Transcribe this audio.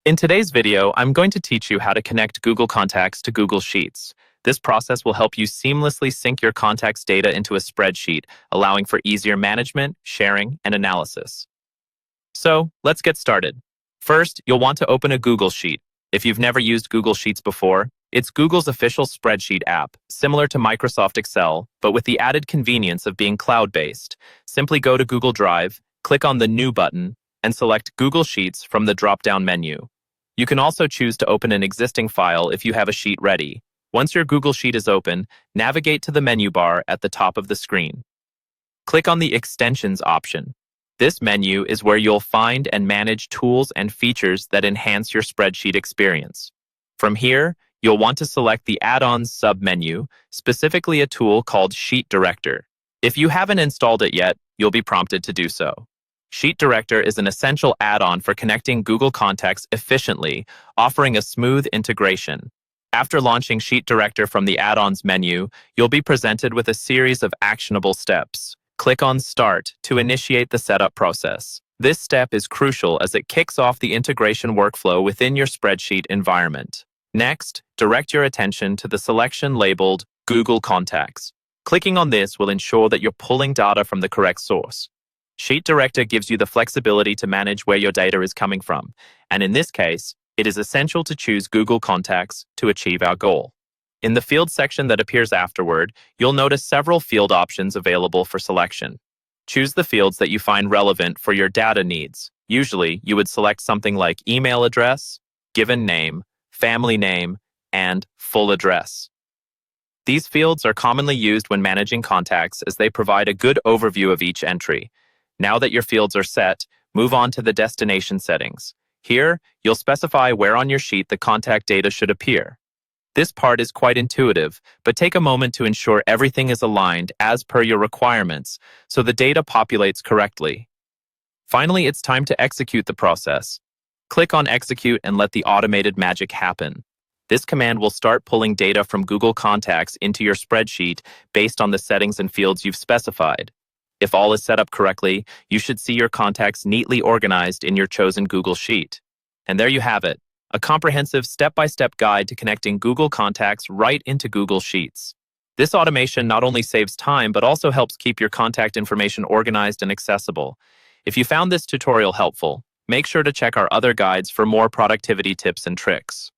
In today's video, I'm going to teach you how to connect Google Contacts to Google Sheets. This process will help you seamlessly sync your contacts data into a spreadsheet, allowing for easier management, sharing, and analysis. So, let's get started. First, you'll want to open a Google Sheet. If you've never used Google Sheets before, it's Google's official spreadsheet app, similar to Microsoft Excel, but with the added convenience of being cloud-based. Simply go to Google Drive, click on the New button, and select Google Sheets from the drop-down menu. You can also choose to open an existing file if you have a sheet ready. Once your Google Sheet is open, navigate to the menu bar at the top of the screen. Click on the Extensions option. This menu is where you'll find and manage tools and features that enhance your spreadsheet experience. From here, you'll want to select the Add-ons sub-menu, specifically a tool called Sheet Director. If you haven't installed it yet, you'll be prompted to do so. Sheet Director is an essential add-on for connecting Google Contacts efficiently, offering a smooth integration. After launching Sheet Director from the Add-ons menu, you'll be presented with a series of actionable steps. Click on Start to initiate the setup process. This step is crucial as it kicks off the integration workflow within your spreadsheet environment. Next, direct your attention to the selection labeled Google Contacts. Clicking on this will ensure that you're pulling data from the correct source. Sheet Director gives you the flexibility to manage where your data is coming from, and in this case, it is essential to choose Google Contacts to achieve our goal. In the field section that appears afterward, you'll notice several field options available for selection. Choose the fields that you find relevant for your data needs. Usually, you would select something like email address, given name, family name, and full address. These fields are commonly used when managing contacts as they provide a good overview of each entry. Now that your fields are set, move on to the destination settings. Here, you'll specify where on your sheet the contact data should appear. This part is quite intuitive, but take a moment to ensure everything is aligned as per your requirements so the data populates correctly. Finally, it's time to execute the process. Click on Execute and let the automated magic happen. This command will start pulling data from Google Contacts into your spreadsheet based on the settings and fields you've specified. If all is set up correctly, you should see your contacts neatly organized in your chosen Google Sheet. And there you have it, a comprehensive step-by-step guide to connecting Google Contacts right into Google Sheets. This automation not only saves time, but also helps keep your contact information organized and accessible. If you found this tutorial helpful, make sure to check our other guides for more productivity tips and tricks.